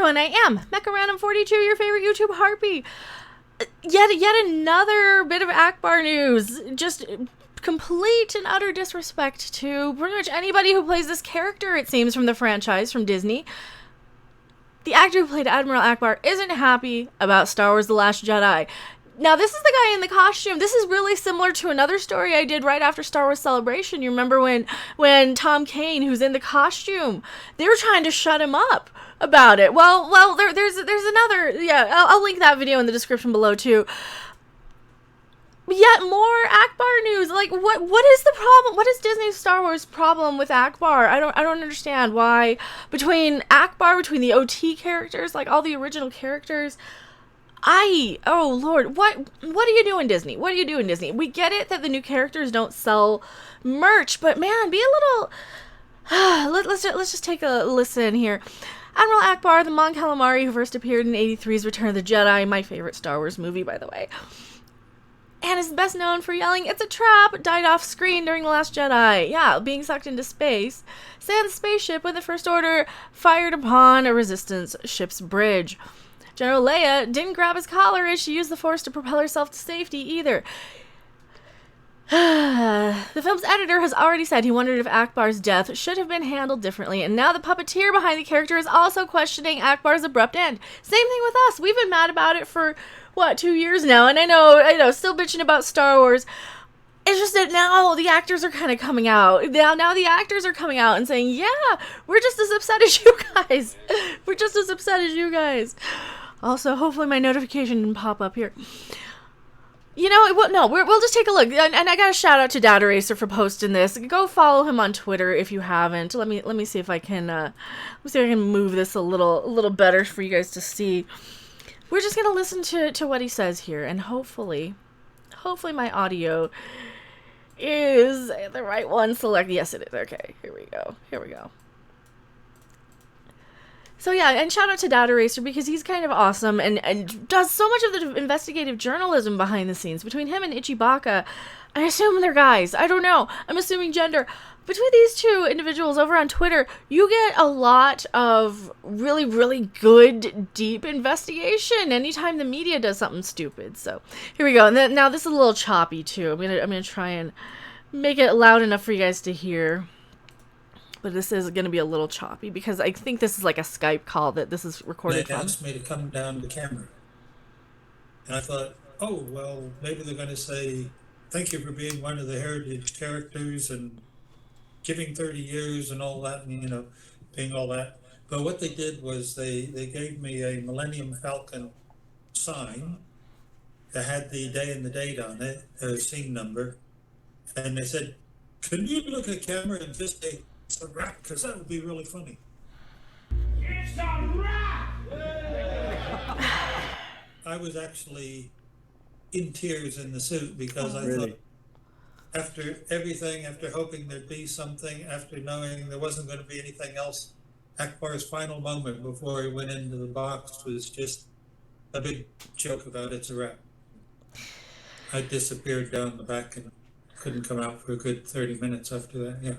and I am Mecha Random 42, your favorite YouTube harpy. Yet another bit of Ackbar news. Just complete and utter disrespect to pretty much anybody who plays this character, it seems, from the franchise, from Disney. The actor who played Admiral Ackbar isn't happy about Star Wars The Last Jedi. Now, this is the guy in the costume. This is really similar to another story I did right after Star Wars Celebration. You remember when Tom Kane, who's in the costume, they were trying to shut him up about it. Well, there's another, yeah, I'll link that video in the description below too. Yet more Ackbar news. Like, what is the problem? What is Disney's Star Wars problem with Ackbar? I don't understand why between the OT characters, like all the original characters. Oh Lord, what are you doing, Disney? What are you doing, Disney? We get it that the new characters don't sell merch, but man, be a little. Let's just take a listen here. Admiral Ackbar, the Mon Calamari who first appeared in '83's Return of the Jedi, my favorite Star Wars movie, by the way, and is best known for yelling, "It's a trap!" died off screen during The Last Jedi. Yeah, being sucked into space. Stay on the spaceship when the First Order fired upon a Resistance ship's bridge. General Leia didn't grab his collar as she used the Force to propel herself to safety either. The film's editor has already said he wondered if Ackbar's death should have been handled differently, and now the puppeteer behind the character is also questioning Ackbar's abrupt end. Same thing with us. We've been mad about it for, 2 years now, and I know, still bitching about Star Wars. It's just that now the actors are kind of coming out. Now the actors are coming out and saying, yeah, we're just as upset as you guys. We're just as upset as you guys. Also, hopefully my notification didn't pop up here. We'll just take a look. And I got a shout out to Data Racer for posting this. Go follow him on Twitter if you haven't. Let me see if I can move this a little better for you guys to see. We're just gonna listen to what he says here, and hopefully my audio is the right one selected. Yes, it is. Okay, here we go. So yeah, and shout out to Data Racer because he's kind of awesome and does so much of the investigative journalism behind the scenes. Between him and Ichibaka, I assume they're guys. I don't know. I'm assuming gender. Between these two individuals over on Twitter, you get a lot of really, really good, deep investigation anytime the media does something stupid. So here we go. And now this is a little choppy too. I'm gonna try and make it loud enough for you guys to hear. But this is going to be a little choppy because I think this is like a Skype call that this is recorded from. They asked me to come down to camera. And I thought, oh, well, maybe they're going to say, thank you for being one of the heritage characters and giving 30 years and all that, and, being all that. But what they did was they gave me a Millennium Falcon sign that had the day and the date on it, a scene number. And they said, can you look at camera and just say, it's a wrap, because that would be really funny. It's a wrap! I was actually in tears in the suit because I thought, after everything, after hoping there'd be something, after knowing there wasn't going to be anything else, Ackbar's final moment before he went into the box was just a big joke about it's a wrap. I disappeared down the back and couldn't come out for a good 30 minutes after that, yeah.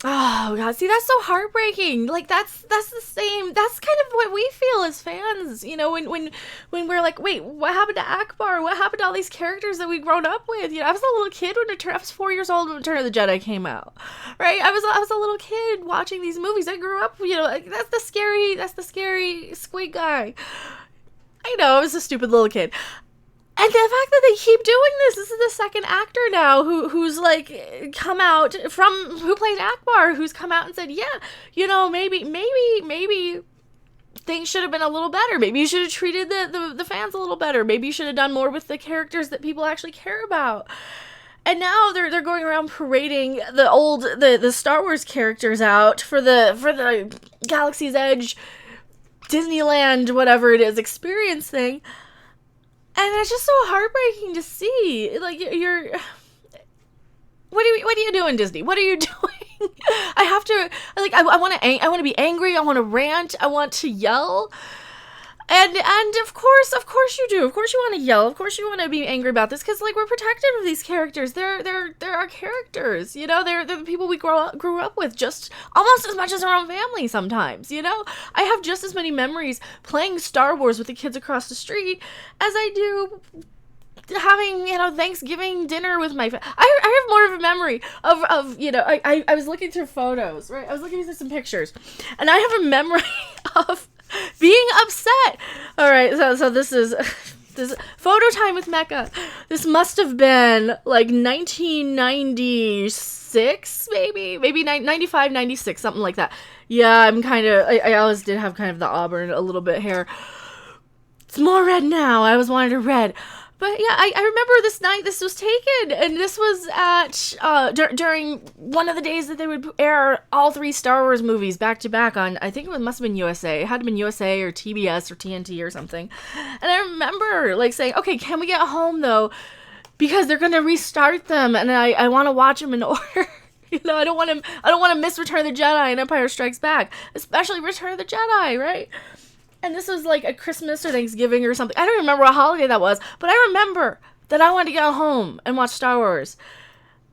Oh God! See, that's so heartbreaking. Like that's the same. That's kind of what we feel as fans. When we're like, wait, what happened to Ackbar? What happened to all these characters that we grown up with? I was a little kid I was 4 years old when Return of the Jedi came out, right? I was a little kid watching these movies. I grew up, that's the scary squid guy. I know, I was a stupid little kid. And the fact that they keep doing this is the second actor now who's like come out who played Ackbar, who's come out and said, yeah, maybe things should have been a little better. Maybe you should have treated the fans a little better. Maybe you should have done more with the characters that people actually care about. And now they're going around parading the Star Wars characters out for the Galaxies Edge, Disneyland, whatever it is, experience thing. And it's just so heartbreaking to see. Like, what are you doing, Disney? What are you doing? I want to be angry. I want to rant. I want to yell. And of course you do. Of course you want to yell. Of course you want to be angry about this because like we're protective of these characters. They're our characters. You know, they're the people we grew up with just almost as much as our own family sometimes. You know, I have just as many memories playing Star Wars with the kids across the street as I do having, you know, Thanksgiving dinner with my I have more of a memory of you know, I was looking through photos, right? I was looking through some pictures, and I have a memory of being upset. All right, so this is this photo time with Mecha. This must have been like 1996, maybe 95, 96, something like that. Yeah, I always did have kind of the auburn a little bit hair. It's more red now. I always wanted a red. But yeah, I remember this night this was taken, and this was at during one of the days that they would air all 3 Star Wars movies back to back on, I think it must have been USA. It had to been USA or TBS or TNT or something. And I remember like saying, okay, can we get home though? Because they're gonna restart them, and I want to watch them in order. You know, I don't want to miss Return of the Jedi and Empire Strikes Back, especially Return of the Jedi, right? And this was like a Christmas or Thanksgiving or something. I don't remember what holiday that was, but I remember that I wanted to get home and watch Star Wars.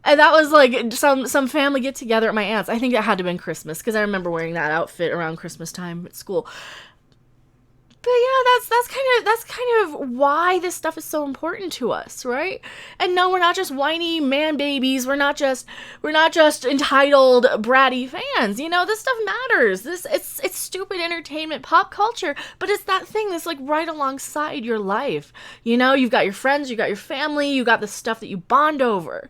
And that was like some family get together at my aunt's. I think it had to have been Christmas because I remember wearing that outfit around Christmas time at school. But yeah, that's kind of why this stuff is so important to us, right? And no, we're not just whiny man babies. We're not just entitled bratty fans. You know, this stuff matters. It's stupid entertainment, pop culture, but it's that thing that's like right alongside your life. You know, you've got your friends, you got your family, you got the stuff that you bond over.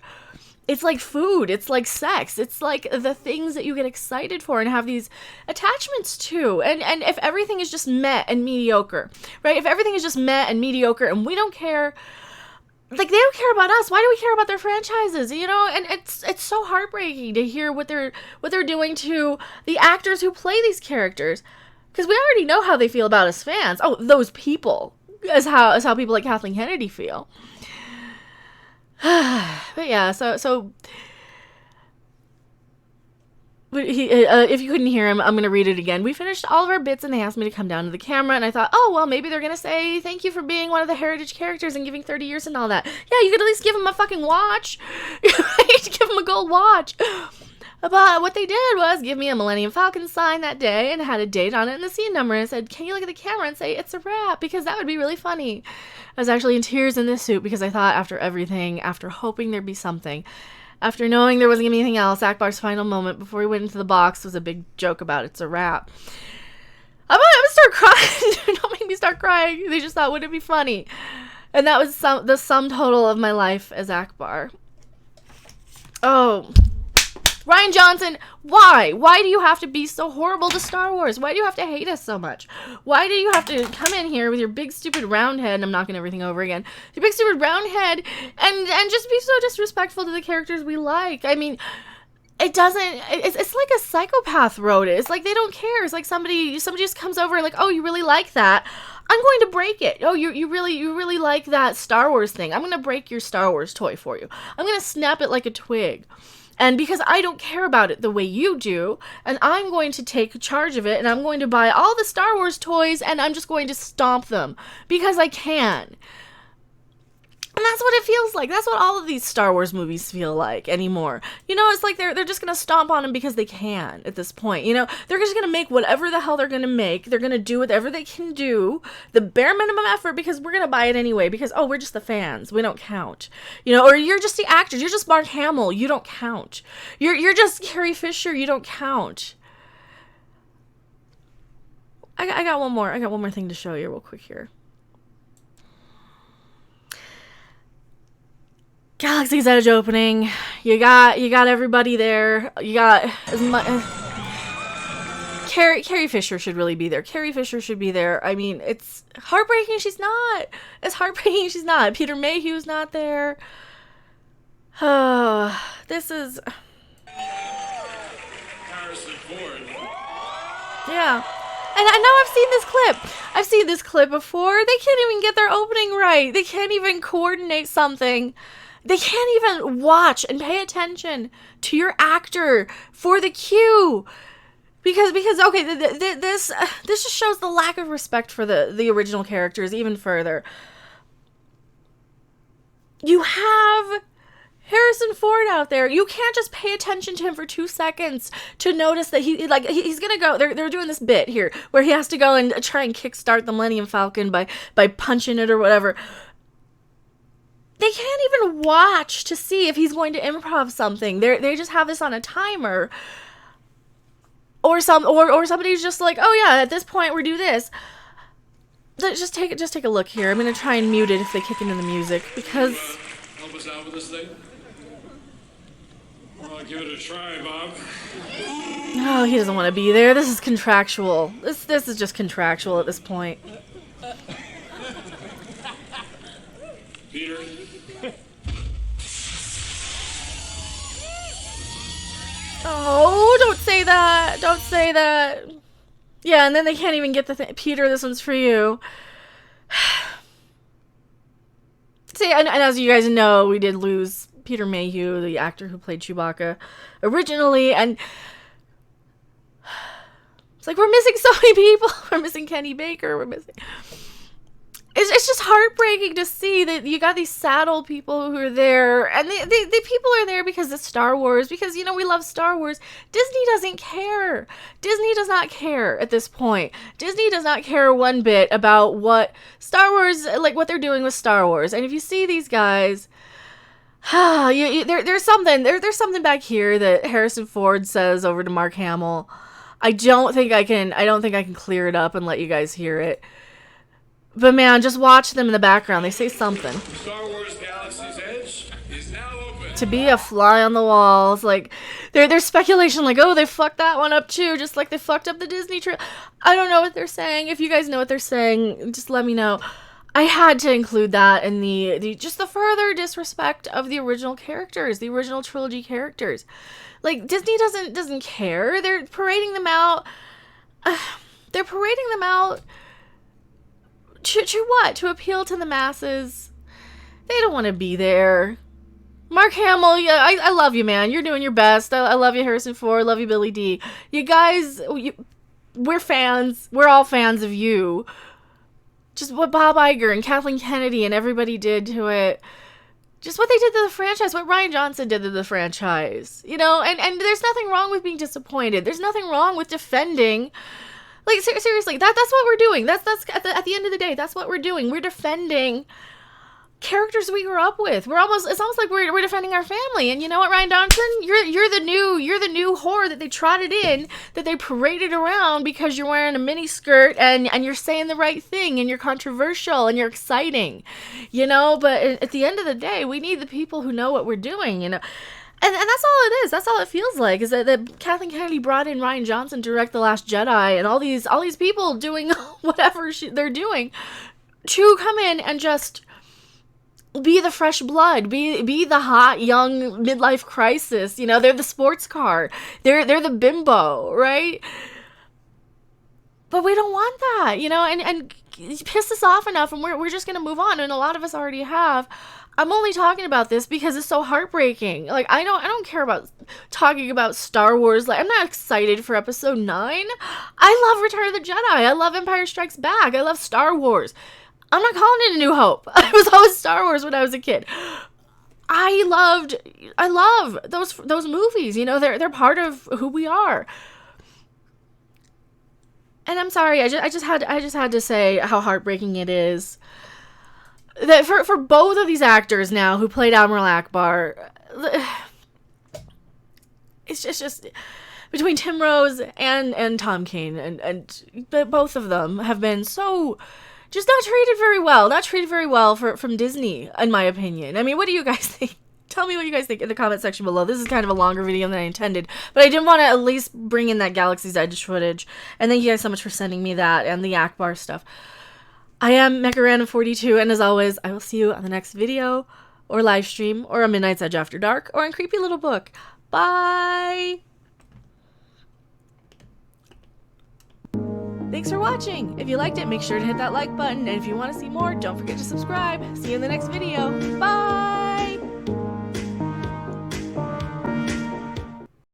It's like food, it's like sex, it's like the things that you get excited for and have these attachments to. And if everything is just meh and mediocre, right? If everything is just meh and mediocre and we don't care, like they don't care about us, why do we care about their franchises? You know, and it's so heartbreaking to hear what they're doing to the actors who play these characters. Because we already know how they feel about us fans. Oh, those people, as how people like Kathleen Kennedy feel. But yeah, so if you couldn't hear him, I'm going to read it again. We finished all of our bits and they asked me to come down to the camera, and I thought, oh, well, maybe they're going to say thank you for being one of the heritage characters and giving 30 years and all that. Yeah, you could at least give them a fucking watch. Give them a gold watch. But what they did was give me a Millennium Falcon sign that day and had a date on it and the scene number, and said, can you look at the camera and say it's a wrap? Because that would be really funny. I was actually in tears in this suit because I thought after everything, after hoping there'd be something, after knowing there wasn't going to be anything else, Ackbar's final moment before he went into the box was a big joke about it's a wrap. I'm gonna start crying. Don't make me start crying. They just thought, wouldn't it be funny? And that was the sum total of my life as Ackbar. Oh, Rian Johnson, why? Why do you have to be so horrible to Star Wars? Why do you have to hate us so much? Why do you have to come in here with your big stupid round head, and I'm knocking everything over again, your big stupid round head, and just be so disrespectful to the characters we like? I mean, it's like a psychopath wrote it. It's like they don't care. It's like somebody just comes over and like, oh, you really like that? I'm going to break it. Oh, you really like that Star Wars thing? I'm going to break your Star Wars toy for you. I'm going to snap it like a twig. And because I don't care about it the way you do, and I'm going to take charge of it, and I'm going to buy all the Star Wars toys, and I'm just going to stomp them. Because I can. And that's what it feels like. That's what all of these Star Wars movies feel like anymore. You know, it's like they're just going to stomp on them because they can at this point. You know, they're just going to make whatever the hell they're going to make. They're going to do whatever they can do, the bare minimum effort, because we're going to buy it anyway. Because, oh, we're just the fans. We don't count. You know, or you're just the actors. You're just Mark Hamill. You don't count. You're just Carrie Fisher. You don't count. I got one more. I got one more thing to show you real quick here. Galaxies Edge opening. You got everybody there. You got as much. Carrie Fisher should really be there. Carrie Fisher should be there. I mean, it's heartbreaking she's not. It's heartbreaking she's not. Peter Mayhew's not there. Oh, this is. Harrison Ford. Yeah. And I know I've seen this clip. I've seen this clip before. They can't even get their opening right. They can't even coordinate something. They can't even watch and pay attention to your actor for the cue. Because okay, this just shows the lack of respect for the original characters even further. You have Harrison Ford out there. You can't just pay attention to him for 2 seconds to notice that he's gonna go. They're doing this bit here where he has to go and try and kickstart the Millennium Falcon by punching it or whatever. They can't even watch to see if he's going to improv something. They just have this on a timer. Or somebody's just like, oh yeah, at this point we do this. Just take a look here. I'm gonna try and mute it if they kick into the music because. Help us out with this thing. Well, I'll give it a try, Bob. Oh, he doesn't want to be there. This is contractual. This is just contractual at this point. Peter. Oh, don't say that. Don't say that. Yeah, and then they can't even get the thing. Peter, this one's for you. See, and as you guys know, we did lose Peter Mayhew, the actor who played Chewbacca originally, and it's like we're missing so many people. We're missing Kenny Baker. We're missing. It's just heartbreaking to see that you got these sad old people who are there, and the people are there because it's Star Wars, because, you know, we love Star Wars. Disney doesn't care. Disney does not care at this point. Disney does not care one bit about what Star Wars, like what they're doing with Star Wars. And if you see these guys, there's something back here that Harrison Ford says over to Mark Hamill. I don't think I can clear it up and let you guys hear it. But man, just watch them in the background. They say something. Star Wars Galaxies Edge is now open. To be a fly on the wall. It's like, there's speculation like, oh, they fucked that one up too, just like they fucked up the Disney trip. I don't know what they're saying. If you guys know what they're saying, just let me know. I had to include that in the just the further disrespect of the original characters, the original trilogy characters. Like, Disney doesn't care. They're parading them out. They're parading them out. To what? To appeal to the masses. They don't want to be there. Mark Hamill, yeah, I love you, man. You're doing your best. I love you, Harrison Ford. Love you, Billy D. You guys, we're fans. We're all fans of you. Just what Bob Iger and Kathleen Kennedy and everybody did to it. Just what they did to the franchise. What Rian Johnson did to the franchise. You know, and there's nothing wrong with being disappointed. There's nothing wrong with defending. Like, seriously, that's what we're doing. That's at the end of the day, that's what we're doing. We're defending characters we grew up with. It's almost like we're defending our family. And you know what, Rian Johnson? You're the new whore that they trotted in, that they paraded around because you're wearing a mini skirt and you're saying the right thing and you're controversial and you're exciting. You know, but at the end of the day, we need the people who know what we're doing, you know. And that's all it is. That's all it feels like, is that Kathleen Kennedy brought in Rian Johnson to direct The Last Jedi, and all these people doing whatever they're doing to come in and just be the fresh blood, be the hot young midlife crisis. You know, they're the sports car, they're the bimbo, right? But we don't want that, you know, and piss us off enough, and we're just gonna move on, and a lot of us already have. I'm only talking about this because it's so heartbreaking. Like, I don't care about talking about Star Wars. Like, I'm not excited for Episode 9. I love Return of the Jedi. I love Empire Strikes Back. I love Star Wars. I'm not calling it A New Hope. I was always Star Wars when I was a kid. I love those movies. You know, they're part of who we are. And I'm sorry, I just had to say how heartbreaking it is that for both of these actors now who played Admiral Ackbar, it's just between Tim Rose and Tom Kane, and both of them have been so just not treated very well from Disney, in my opinion. I mean, what do you guys think? Tell me what you guys think in the comment section below. This is kind of a longer video than I intended, but I did want to at least bring in that Galaxy's Edge footage, and thank you guys so much for sending me that and the Ackbar stuff. I am Mecha42, and as always, I will see you on the next video, or live stream, or a Midnight's Edge After Dark, or in Creepy Little Book. Bye! Thanks for watching! If you liked it, make sure to hit that like button, and if you want to see more, don't forget to subscribe. See you in the next video. Bye!